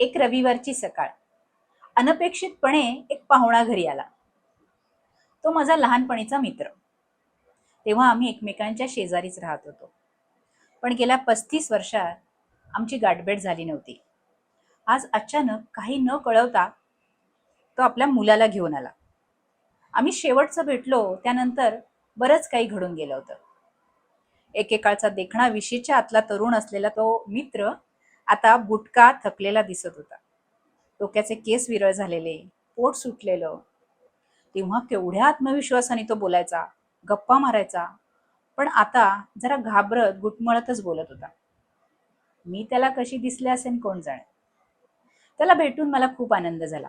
एक रविवारची सकाळ. अनपेक्षितपणे एक पाहुणा घरी आला. तो माझा लहानपणीचा मित्र. तेव्हा आम्ही एकमेकांच्या शेजारीच राहत होतो. पण गेल्या 35 वर्षात आमची गाठभेट झाली नव्हती. आज अचानक काही न कळवता तो आपल्या मुलाला घेऊन आला. आम्ही शेवटचं भेटलो त्यानंतर बरंच काही घडून गेलं होतं. एकेकाळचा देखणा विशीच्या आतला तरुण असलेला तो मित्र आता बुटका थकलेला दिसत होता. डोक्याचे केस विरळ झालेले, पोट सुटलेलं. तेव्हा केवढ्या आत्मविश्वासाने तो बोलायचा, गप्पा मारायचा. पण आता जरा घाबरत गुटमळतच बोलत होता. मी त्याला कशी दिसले असेल कोण जाणे. त्याला भेटून मला खूप आनंद झाला.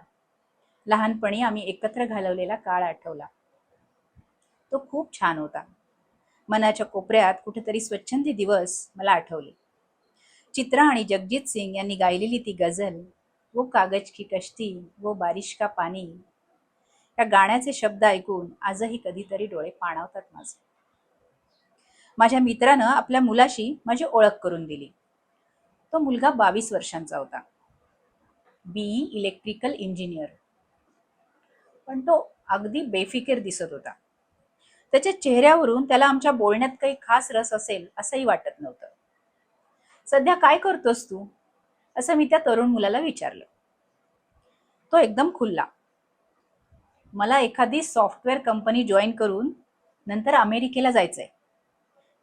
लहानपणी आम्ही एकत्र घालवलेला काळ आठवला. तो खूप छान होता. मनाच्या कोपऱ्यात कुठेतरी स्वच्छंदी दिवस मला आठवले. चित्रा आणि जगजीत सिंग यांनी गायलेली ती गझल, वो कागज की कश्ती वो बारिश का पाणी, या गाण्याचे शब्द ऐकून आजही कधीतरी डोळे पाणावतात माझे. माझ्या मित्रानं आपल्या मुलाशी माझी ओळख करून दिली. तो मुलगा 22 वर्षांचा होता. BE electrical engineer. पण तो अगदी बेफिकीर दिसत होता. त्याच्या चेहऱ्यावरून त्याला आमच्या बोलण्यात काही खास रस असेल असंही वाटत नव्हतं. सध्या काय करतोस तू, असं मी त्या तरुण मुलाला विचारलं. तो एकदम खुलला. मला एखादी सॉफ्टवेअर कंपनी जॉईन करून नंतर अमेरिकेला जायचंय.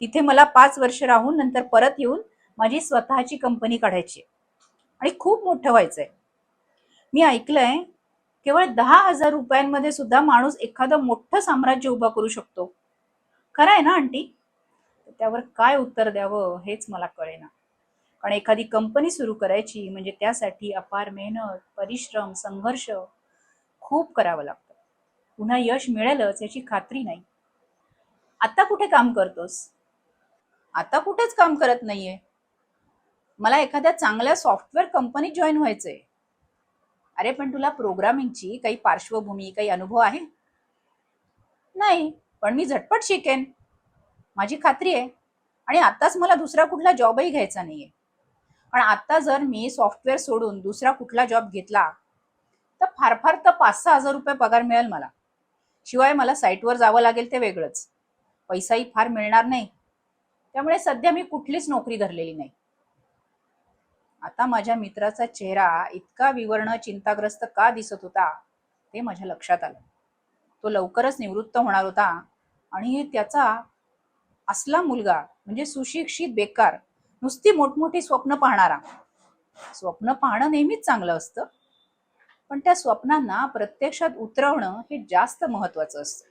तिथे मला 5 वर्ष राहून नंतर परत येऊन माझी स्वतःची कंपनी काढायची आणि खूप मोठं व्हायचंय. मी ऐकलंय केवळ 10,000 रुपयांमध्ये सुद्धा माणूस एखादं मोठं साम्राज्य उभं करू शकतो. खरं आहे ना आंटी? त्यावर काय उत्तर द्यावं हेच मला कळेना. कारण एखादी कंपनी सुरू करायची म्हणजे त्यासाठी अपार मेहनत, परिश्रम, संघर्ष खूप करावं लागतं. पुन्हा यश मिळेलच याची खात्री नाही. आता कुठे काम करतोस? आता कुठेच काम करत नाहीये. मला एखाद्या चांगल्या सॉफ्टवेअर कंपनीत जॉईन व्हायचंय. अरे पण तुला प्रोग्रामिंगची काही पार्श्वभूमी, काही अनुभव आहे? नाही, पण मी झटपट शिकेन, माझी खात्री आहे. आणि आताच मला दुसरा कुठला जॉबही घ्यायचा नाहीये. पण आता जर मी सॉफ्टवेअर सोडून दुसरा कुठला जॉब घेतला तर फार फार तर 5-6 हजार रुपये पगार मिळेल मला. शिवाय मला साईटवर जावं लागेल ते वेगळंच. पैसाही फार मिळणार नाही. त्यामुळे सध्या मी कुठलीच नोकरी धरलेली नाही. आता माझ्या मित्राचा चेहरा इतका विवर्ण चिंताग्रस्त का दिसत होता ते माझ्या लक्षात आलं. तो लवकरच निवृत्त होणार होता आणि त्याचा असला मुलगा म्हणजे सुशिक्षित बेकार, नुसती मोठमोठी स्वप्न पाहणारा. स्वप्न पाहणं नेहमीच चांगलं असतं, पण त्या स्वप्नांना प्रत्यक्षात उतरवणं हे जास्त महत्वाचं असतं.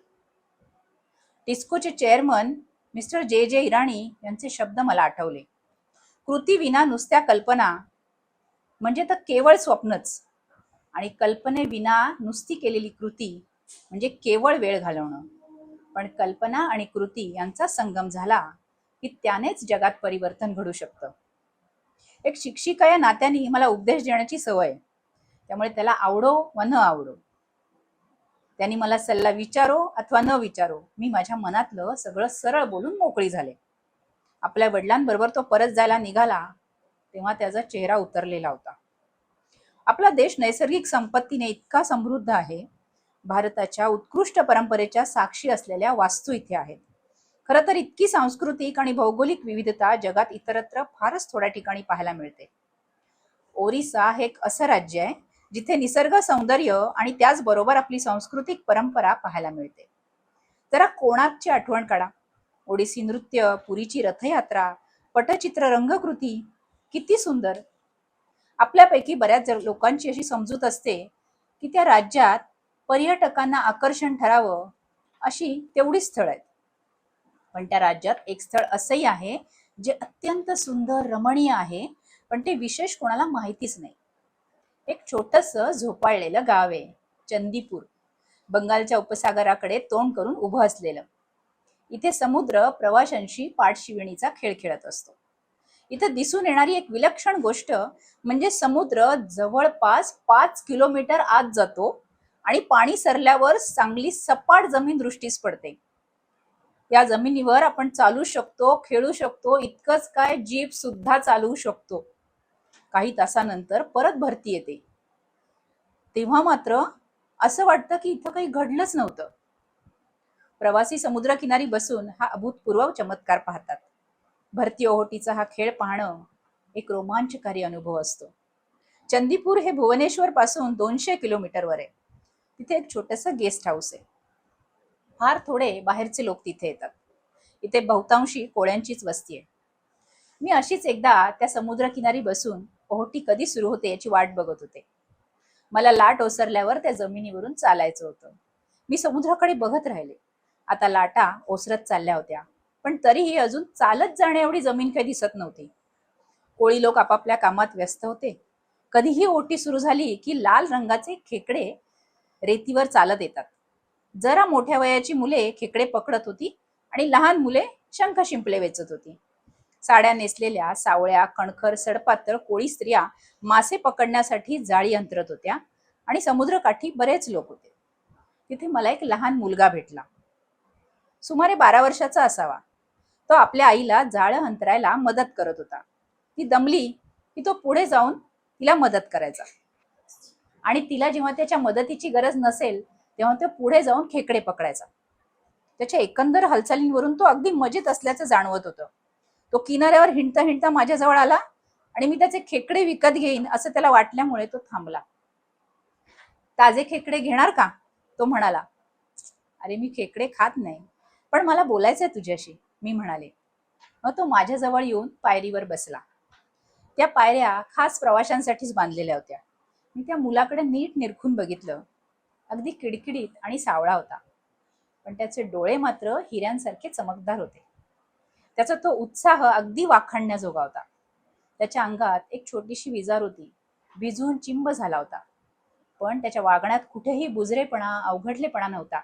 टिस्कोचे चेअरमन मिस्टर जे जे इराणी यांचे शब्द मला आठवले. कृती विना नुसत्या कल्पना म्हणजे तर केवळ स्वप्नच, आणि कल्पनेविना नुसती केलेली कृती म्हणजे केवळ वेळ घालवणं. पण कल्पना आणि कृती यांचा संगम झाला की त्यानेच जगात परिवर्तन घडू शकतं. एक शिक्षिका या नात्याने मला उपदेश देण्याची सवय, त्यामुळे त्याला आवडो वा न आवडो, त्यांनी मला सल्ला विचारो अथवा न विचारो, मी माझ्या मनातलं सगळं सरळ बोलून मोकळी झाले. आपल्या वडिलांबरोबर तो परत जायला निघाला तेव्हा त्याचा चेहरा उतरलेला होता. आपला देश नैसर्गिक संपत्तीने इतका समृद्ध आहे. भारताच्या उत्कृष्ट परंपरेच्या साक्षी असलेल्या वास्तू इथे आहेत. खरं तर इतकी सांस्कृतिक आणि भौगोलिक विविधता जगात इतरत्र फारच थोड्या ठिकाणी पाहायला मिळते. ओरिसा हे एक असं राज्य आहे जिथे निसर्ग सौंदर्य आणि त्याचबरोबर आपली सांस्कृतिक परंपरा पाहायला मिळते. जरा कोणार्कची आठवण काढा. ओडिसी नृत्य, पुरीची रथयात्रा, पटचित्र रंगकृती किती सुंदर. आपल्यापैकी बऱ्याच लोकांची अशी समजूत असते की त्या राज्यात पर्यटकांना आकर्षण ठरावं अशी तेवढीच स्थळ आहेत. पण त्या राज्यात एक स्थळ असंही आहे जे अत्यंत सुंदर रमणीय आहे, पण ते विशेष कोणाला माहितीच नाही. एक छोटस झोपाळलेलं गाव आहे चंदीपूर. बंगालच्या उपसागराकडे तोंड करून उभं असलेलं. इथे समुद्र प्रवाशांशी पाठशिवणीचा खेळ खेळत असतो. इथे दिसून येणारी एक विलक्षण गोष्ट म्हणजे समुद्र जवळपास 5 किलोमीटर आत जातो आणि पाणी सरल्यावर चांगली सपाट जमीन दृष्टीस पडते. या जमिनीवर आपण चालू शकतो, खेळू शकतो, इतकंच काय जीप सुद्धा चालवू शकतो. काही तासानंतर परत भरती येते. तेव्हा मात्र असं वाटतं की इथं काही घडलंच नव्हतं. प्रवासी समुद्रकिनारी बसून हा अभूतपूर्व चमत्कार पाहतात. भरती ओहोटीचा हा खेळ पाहणं एक रोमांचकारी अनुभव असतो. चंदीपूर हे भुवनेश्वर पासून 200 किलोमीटरवर आहे. तिथे एक छोटंसं गेस्ट हाऊस आहे. फार थोडे बाहेरचे लोक तिथे येतात. इथे बहुतांशी कोळ्यांचीच वस्ती आहे. मी अशीच एकदा त्या समुद्रकिनारी बसून ओहोटी कधी सुरू होते याची वाट बघत होते. मला लाट ओसरल्यावर त्या जमिनीवरून चालायचं होतं. मी समुद्राकडे बघत राहिले. आता लाटा ओसरत चालल्या होत्या, पण तरीही अजून चालत जाण्या एवढी जमीन काही दिसत नव्हती. कोळी लोक आपापल्या कामात व्यस्त होते. कधीही ओटी सुरू झाली की लाल रंगाचे खेकडे रेतीवर चालत येतात. जरा मोठ्या वयाची मुले खेकडे पकडत होती आणि लहान मुले शंख शिंपले वेचत होती. साड्या नेसलेल्या सावळ्या कणखर सडपातळ कोळी स्त्रिया मासे पकडण्यासाठी जाळी अंतरत होत्या आणि समुद्रकाठी बरेच लोक होते. तिथे मला एक लहान मुलगा भेटला. सुमारे 12 वर्षाचा असावा. तो आपल्या आईला जाळं अंतरायला मदत करत होता. ती दमली की तो पुढे जाऊन तिला मदत करायचा आणि तिला जेव्हा त्याच्या मदतीची गरज नसेल तेव्हा तो पुढे जाऊन खेकडे पकडायचा. त्याच्या एकंदर हालचालींवरून तो अगदी मजेत असल्याचं जाणवत होतं. तो किनाऱ्यावर हिंडता हिंडता माझ्याजवळ आला आणि मी त्याचे खेकडे विकत घेईन असं त्याला वाटल्यामुळे तो थांबला. ताजे खेकडे घेणार का? तो म्हणाला. अरे मी खेकडे खात नाही, पण मला बोलायचंय तुझ्याशी, मी म्हणाले. मग तो माझ्याजवळ येऊन पायरीवर बसला. त्या पायऱ्या खास प्रवाशांसाठीच बांधलेल्या होत्या. मी त्या मुलाकडे नीट निरखून बघितलं. अगदी किडकिडीत आणि सावळा होता, पण त्याचे डोळे मात्र हिऱ्यांसारखे चमकदार होते. त्याचा तो उत्साह अगदी वाखाणण्याजोगा होता. त्याच्या अंगात एक छोटीशी विजार होती, भिजून चिंब झाला होता, पण त्याच्या वागण्यात कुठेही बुजरेपणा अवघडलेपणा नव्हता.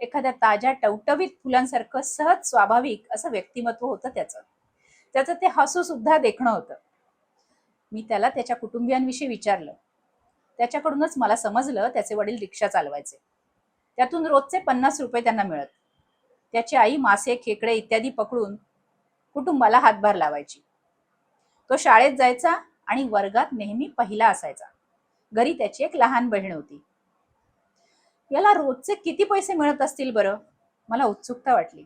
एखाद्या ताज्या टवटवीत फुलांसारखं सहज स्वाभाविक असं व्यक्तिमत्व होतं त्याचं. त्याचं ते हसू सुद्धा देखणं होतं. मी त्याला त्याच्या कुटुंबियांविषयी विचारलं. त्याच्याकडूनच मला समजलं त्याचे वडील रिक्षा चालवायचे. त्यातून रोजचे 50 रुपये त्यांना मिळत. त्याची आई मासे खेकडे इत्यादी पकडून कुटुंबाला हातभार लावायची. तो शाळेत जायचा आणि वर्गात नेहमी पहिला असायचा. घरी त्याची एक लहान बहीण होती. याला रोजचे किती पैसे मिळत असतील बरं? मला उत्सुकता वाटली.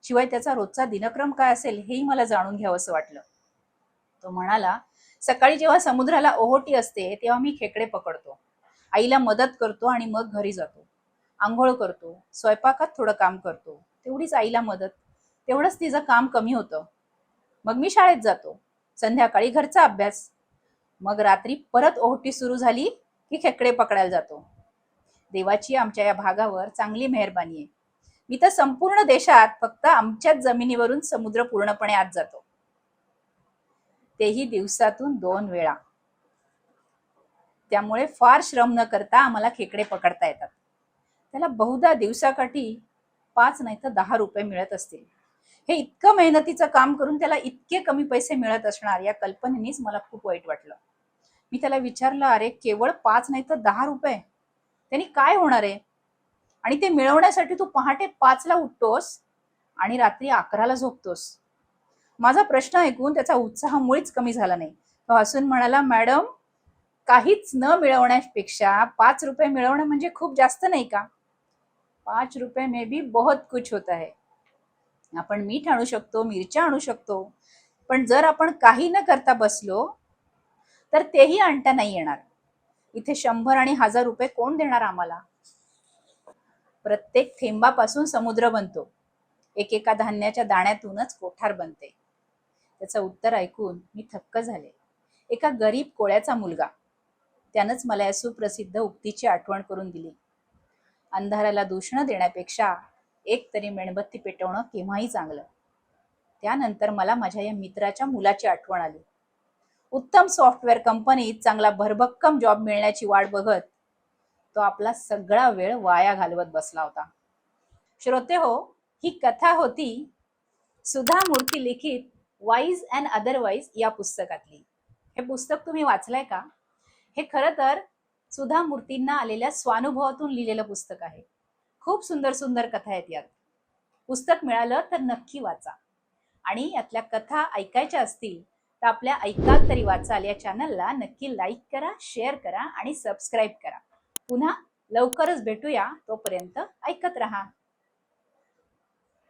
शिवाय त्याचा रोजचा दिनक्रम काय असेल हेही मला जाणून घ्यावंसं वाटलं. तो म्हणाला, सकाळी जेव्हा समुद्राला ओहोटी असते तेव्हा मी खेकडे पकडतो, आईला मदत करतो आणि मग घरी जातो. आंघोळ करतो, स्वयंपाकात थोडं काम करतो, तेवढीच आईला मदत. तेवढंच तिचं काम कमी होतं. मग मी शाळेत जातो, संध्याकाळी घरचा अभ्यास. मग रात्री परत ओहोटी सुरू झाली की खेकडे पकडायला जातो. देवाची आमच्या या भागावर चांगली मेहरबानी आहे. मी तर संपूर्ण देशात फक्त आमच्याच जमिनीवरून समुद्र पूर्णपणे आत जातो, तेही दिवसातून 2 वेळा. त्यामुळे फार श्रम न करता आम्हाला खेकडे पकडता येतात. त्याला बहुधा दिवसाकाठी 5 नाही तर 10 रुपये मिळत असतील. हे इतकं मेहनतीचं काम करून त्याला इतके कमी पैसे मिळत असणार या कल्पनेनेच मला खूप वाईट वाटलं. मी त्याला विचारलं, अरे केवळ 5 नाही तर 10 रुपये, त्यांनी काय होणार आहे? आणि ते मिळवण्यासाठी तू पहाटे 5ला उठतोस आणि रात्री 11ला झोपतोस. माझा प्रश्न ऐकून त्याचा उत्साह मुळीच कमी झाला नाही. तो हसून म्हणाला, मॅडम, काहीच न मिळवण्यापेक्षा 5 रुपये मिळवणं म्हणजे खूप जास्त नाही का? 5 रुपये में भी बहुत कुछ होता है. आपण मीठ आणू शकतो, मिरच्या आणू शकतो, पण जर आपण काही न करता बसलो तर तेही आणता नाही येणार. इथे 100 आणि 1000 रुपये कोण देणार आम्हाला? प्रत्येक थेंबापासून समुद्र बनतो, एकेका धान्याच्या दाण्यातूनच कोठार बनते. त्याचं उत्तर ऐकून मी थक्क झाले. एका गरीब कोळ्याचा मुलगा. त्यानंच मला या सुप्रसिद्ध उक्तीची आठवण करून दिली. अंधाराला दूषण देण्यापेक्षा एक तरी मेणबत्ती पेटवणं केव्हाही चांगलं. त्यानंतर मला माझ्या या मित्राच्या मुलाची आठवण आली. उत्तम सॉफ्टवेअर कंपनीत चांगला भरभक्कम जॉब मिळण्याची वाट बघत तो आपला सगळा वेळ वाया घालवत बसला होता. श्रोते हो, ही कथा होती सुधा मूर्ती लिखित वाईज अँड अदरवाईज या पुस्तकातली. हे पुस्तक तुम्ही वाचलंय का? हे खरं तर सुधा मूर्तींना आलेल्या स्वानुभवातून लिहिलेलं पुस्तक आहे. खूप सुंदर सुंदर कथा आहेत यात. पुस्तक मिळालं तर नक्की वाचा, आणि यातल्या कथा ऐकायच्या असतील तर आपल्या ऐकाल तरी वाचाल या चॅनलला नक्की लाईक करा, शेअर करा आणि सबस्क्राईब करा. पुन्हा लवकरच भेटूया. तोपर्यंत ऐकत रहा.